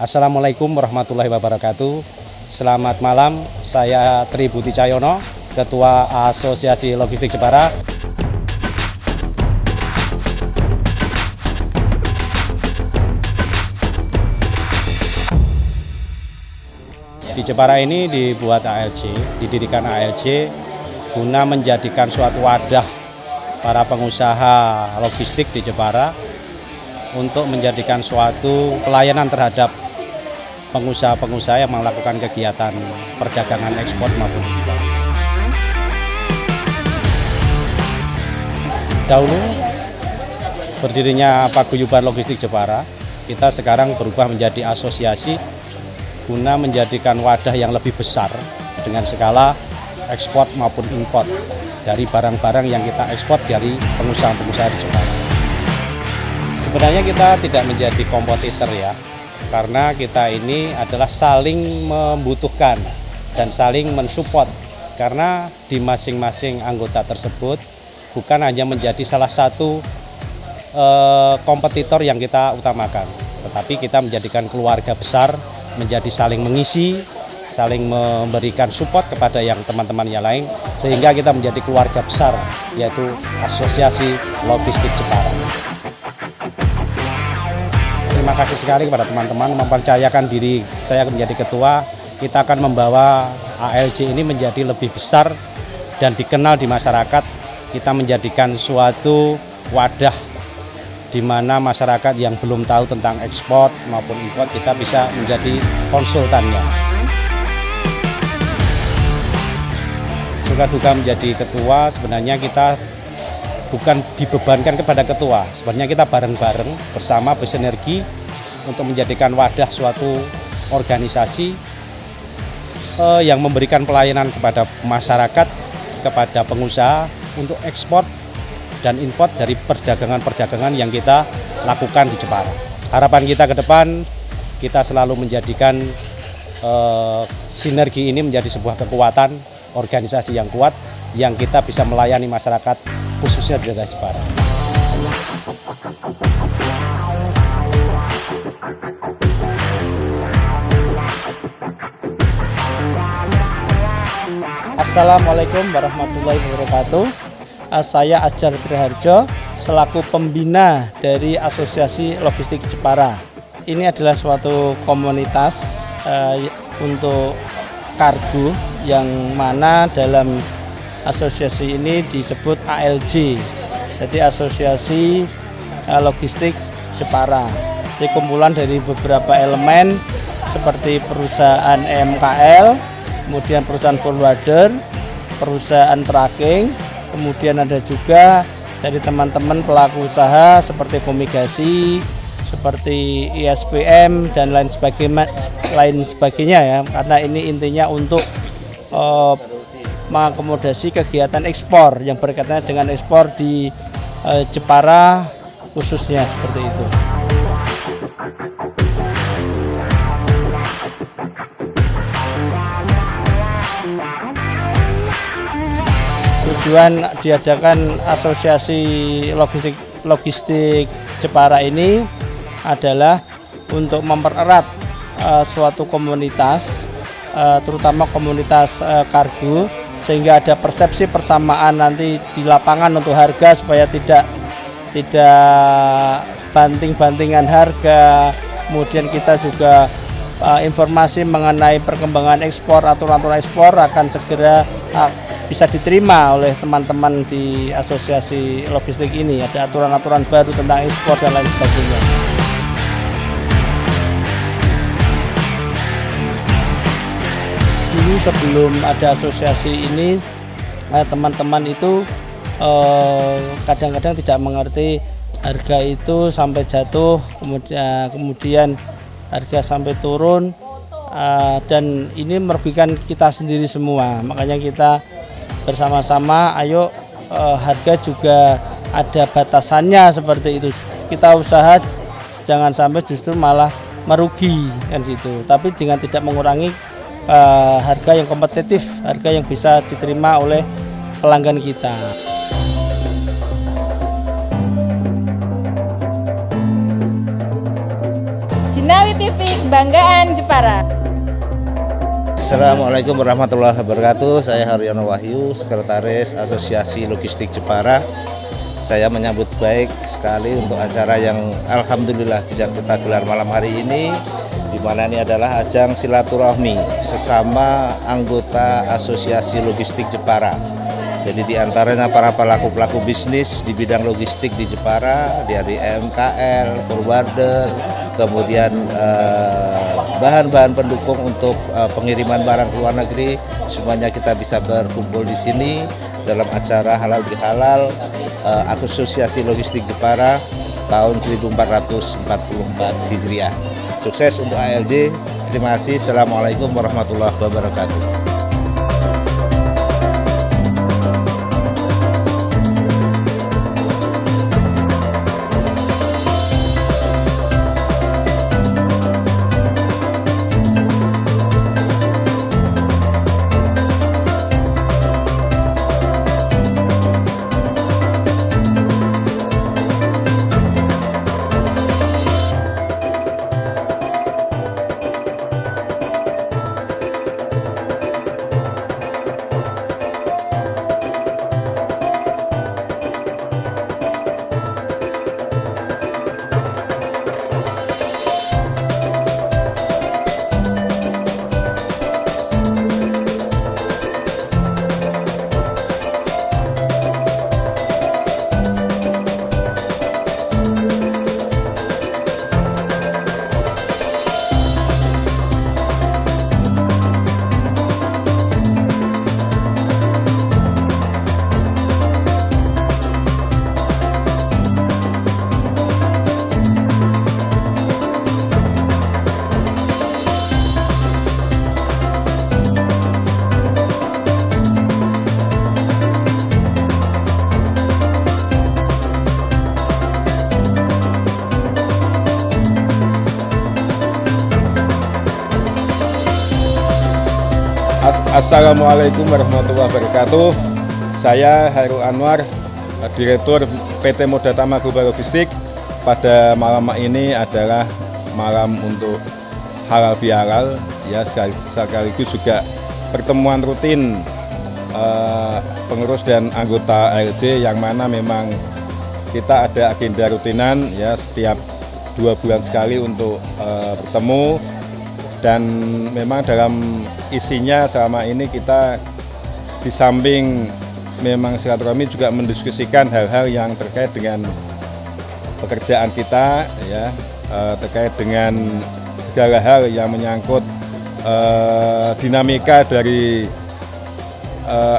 Assalamualaikum warahmatullahi wabarakatuh. Selamat malam, saya Tri Budi Cahyono, Ketua Asosiasi Logistik Jepara. Di Jepara ini dibuat ALJ, didirikan ALJ guna menjadikan suatu wadah para pengusaha logistik di Jepara untuk menjadikan suatu pelayanan terhadap pengusaha-pengusaha yang melakukan kegiatan perdagangan ekspor maupun impor. Dahulu berdirinya Paguyuban Logistik Jepara, kita sekarang berubah menjadi asosiasi guna menjadikan wadah yang lebih besar dengan skala ekspor maupun impor dari barang-barang yang kita ekspor dari pengusaha-pengusaha di Jepara. Sebenarnya kita tidak menjadi kompetitor ya, karena kita ini adalah saling membutuhkan dan saling mensupport, karena di masing-masing anggota tersebut bukan hanya menjadi salah satu kompetitor yang kita utamakan, tetapi kita menjadikan keluarga besar, menjadi saling mengisi, saling memberikan support kepada yang teman-teman yang lain, sehingga kita menjadi keluarga besar, yaitu Asosiasi Logistik Jepara. Terima kasih sekali kepada teman-teman mempercayakan diri saya menjadi ketua. Kita akan membawa ALJ ini menjadi lebih besar dan dikenal di masyarakat. Kita menjadikan suatu wadah di mana masyarakat yang belum tahu tentang ekspor maupun impor, kita bisa menjadi konsultannya. Suka duka menjadi ketua, sebenarnya kita bukan dibebankan kepada ketua, sebenarnya kita bareng-bareng bersama bersinergi untuk menjadikan wadah suatu organisasi yang memberikan pelayanan kepada masyarakat, kepada pengusaha untuk ekspor dan impor dari perdagangan-perdagangan yang kita lakukan di Jepara. Harapan kita ke depan, kita selalu menjadikan sinergi ini menjadi sebuah kekuatan organisasi yang kuat, yang kita bisa melayani masyarakat khususnya di daerah Jepara. Assalamualaikum warahmatullahi wabarakatuh. Saya Ajar Triharjo selaku pembina dari Asosiasi Logistik Jepara. Ini adalah suatu komunitas untuk kargo yang mana dalam asosiasi ini disebut ALJ, jadi Asosiasi Logistik Jepara. Jadi kumpulan dari beberapa elemen seperti perusahaan EMKL, kemudian perusahaan forwarder, perusahaan tracking, kemudian ada juga dari teman-teman pelaku usaha seperti fumigasi, seperti ISPM dan lain sebagainya ya, karena ini intinya untuk mengakomodasi kegiatan ekspor yang berkaitan dengan ekspor di Jepara khususnya seperti itu. Tujuan diadakan Asosiasi Logistik Jepara ini adalah untuk mempererat suatu komunitas, terutama komunitas kargo, sehingga ada persepsi persamaan nanti di lapangan untuk harga supaya tidak banting-bantingan harga. Kemudian kita juga informasi mengenai perkembangan ekspor, aturan-aturan ekspor akan segera bisa diterima oleh teman-teman di asosiasi logistik ini. Ada aturan-aturan baru tentang ekspor dan lain sebagainya. Dulu sebelum ada asosiasi ini, teman-teman itu kadang-kadang tidak mengerti harga itu sampai jatuh, kemudian harga sampai turun, dan ini merugikan kita sendiri semua. Makanya kita bersama-sama, ayo harga juga ada batasannya seperti itu. Kita usaha jangan sampai justru malah merugi kan gitu. Tapi dengan tidak mengurangi harga yang kompetitif, harga yang bisa diterima oleh pelanggan kita. Jinawi TV Kebanggaan Jepara. Assalamualaikum warahmatullahi wabarakatuh. Saya Haryono Wahyu, Sekretaris Asosiasi Logistik Jepara. Saya menyambut baik sekali untuk acara yang alhamdulillah bisa kita gelar malam hari ini, di mana ini adalah ajang silaturahmi sesama anggota Asosiasi Logistik Jepara. Jadi di antaranya para pelaku-pelaku bisnis di bidang logistik di Jepara, dari MKL, forwarder, kemudian bahan-bahan pendukung untuk pengiriman barang ke luar negeri, semuanya kita bisa berkumpul di sini dalam acara Halal Bihalal Asosiasi Logistik Jepara tahun 1444 Hijriah. Sukses untuk ALJ. Terima kasih. Assalamualaikum warahmatullahi wabarakatuh. Assalamualaikum warahmatullahi wabarakatuh. Saya Hairul Anwar, Direktur PT Moda Tama Global Logistik. Pada malam ini adalah malam untuk halal bihalal, ya, sekaligus juga pertemuan rutin pengurus dan anggota ALJ, yang mana memang kita ada agenda rutinan, ya, setiap 2 bulan sekali untuk bertemu. Dan memang dalam isinya selama ini kita di samping memang silaturahmi juga mendiskusikan hal-hal yang terkait dengan pekerjaan kita, ya, terkait dengan segala hal yang menyangkut dinamika dari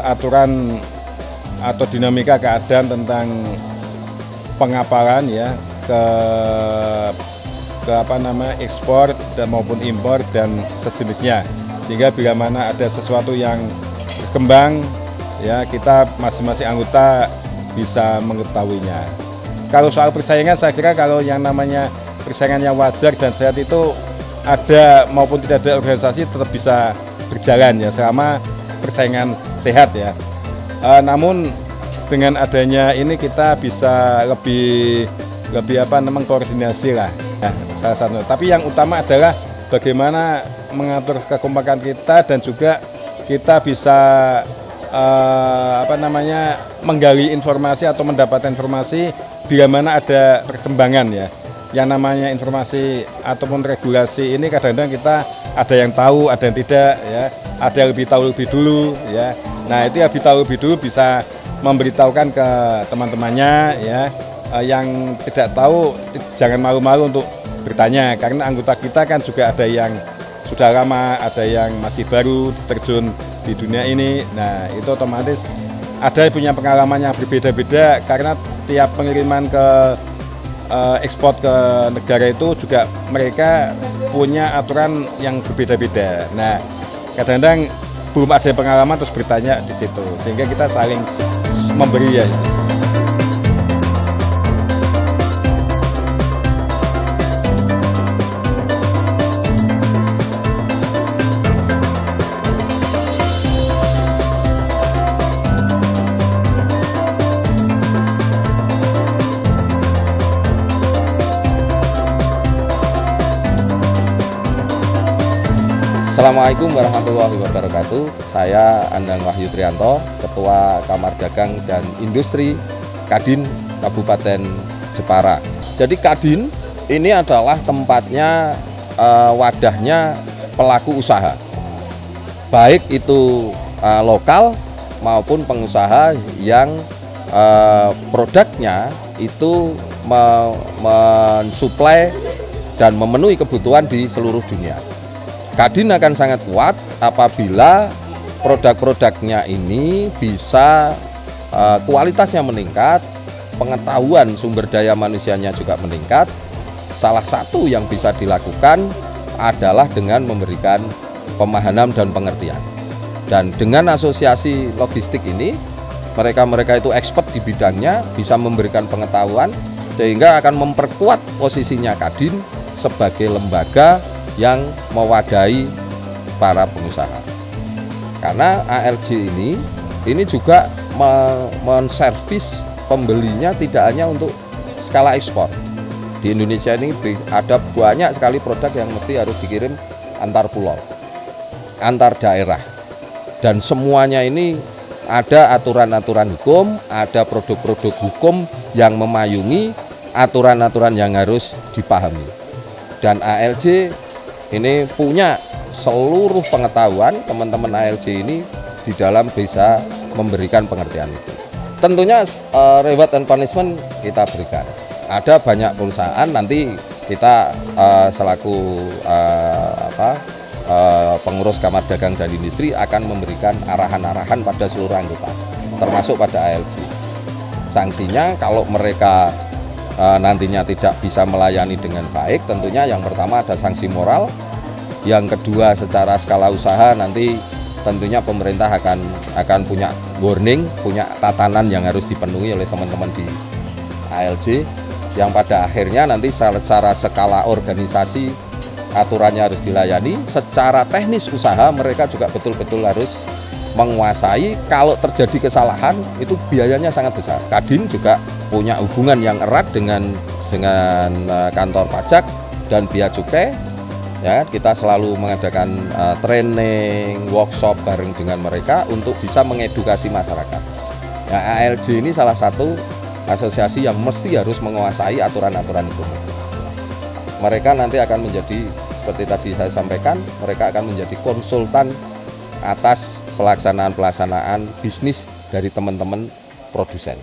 aturan atau dinamika keadaan tentang pengapalan, ya, ke ekspor dan maupun impor dan sejenisnya, sehingga bila mana ada sesuatu yang berkembang, ya, kita masing-masing anggota bisa mengetahuinya. Kalau soal persaingan, saya kira kalau yang namanya persaingan yang wajar dan sehat itu ada maupun tidak ada organisasi tetap bisa berjalan, ya, selama persaingan sehat, ya. Namun dengan adanya ini kita bisa lebih koordinasi lah. Ya, salah satu. Tapi yang utama adalah bagaimana mengatur kekompakan kita dan juga kita bisa menggali informasi atau mendapatkan informasi bila mana ada perkembangan, ya. Yang namanya informasi ataupun regulasi ini kadang-kadang kita ada yang tahu, ada yang tidak, ya. Ada yang lebih tahu lebih dulu, ya. Nah, itu yang lebih tahu lebih dulu bisa memberitahukan ke teman-temannya, ya. Yang tidak tahu jangan malu-malu untuk bertanya, karena anggota kita kan juga ada yang sudah lama, ada yang masih baru terjun di dunia ini. Nah, itu otomatis ada yang punya pengalaman yang berbeda-beda, karena tiap pengiriman ke ekspor ke negara itu juga mereka punya aturan yang berbeda-beda. Nah, kadang-kadang belum ada pengalaman terus bertanya di situ, sehingga kita saling memberi, ya. Assalamualaikum warahmatullahi wabarakatuh. Saya Andang Wahyu Trianto, Ketua Kamar Dagang dan Industri Kadin Kabupaten Jepara. Jadi Kadin ini adalah tempatnya, wadahnya pelaku usaha, baik itu lokal maupun pengusaha yang produknya itu mensuplai dan memenuhi kebutuhan di seluruh dunia. Kadin akan sangat kuat apabila produk-produknya ini bisa kualitasnya meningkat, pengetahuan sumber daya manusianya juga meningkat. Salah satu yang bisa dilakukan adalah dengan memberikan pemahaman dan pengertian. Dan dengan asosiasi logistik ini, mereka-mereka itu expert di bidangnya, bisa memberikan pengetahuan sehingga akan memperkuat posisinya Kadin sebagai lembaga yang mewadahi para pengusaha. Karena ALJ ini juga menservis pembelinya tidak hanya untuk skala ekspor. Di Indonesia ini ada banyak sekali produk yang mesti harus dikirim antar pulau, antar daerah. Dan semuanya ini ada aturan-aturan hukum, ada produk-produk hukum yang memayungi aturan-aturan yang harus dipahami. Dan ALJ ini punya seluruh pengetahuan, teman-teman ALJ ini di dalam bisa memberikan pengertian itu. Tentunya reward and punishment kita berikan. Ada banyak perusahaan, nanti kita selaku pengurus Kamar Dagang dan Industri akan memberikan arahan-arahan pada seluruh anggota, termasuk pada ALJ. Sanksinya kalau mereka nantinya tidak bisa melayani dengan baik, tentunya yang pertama ada sanksi moral, yang kedua secara skala usaha nanti tentunya pemerintah akan punya warning, punya tatanan yang harus dipenuhi oleh teman-teman di ALJ, yang pada akhirnya nanti secara skala organisasi aturannya harus dilayani, secara teknis usaha mereka juga betul-betul harus menguasai. Kalau terjadi kesalahan itu biayanya sangat besar. Kadin juga punya hubungan yang erat dengan kantor pajak dan bea cukai. Ya, kita selalu mengadakan training, workshop bareng dengan mereka untuk bisa mengedukasi masyarakat. Nah, ALJ ini salah satu asosiasi yang mesti harus menguasai aturan-aturan itu. Mereka nanti akan menjadi, seperti tadi saya sampaikan, mereka akan menjadi konsultan atas pelaksanaan bisnis dari teman-teman produsen.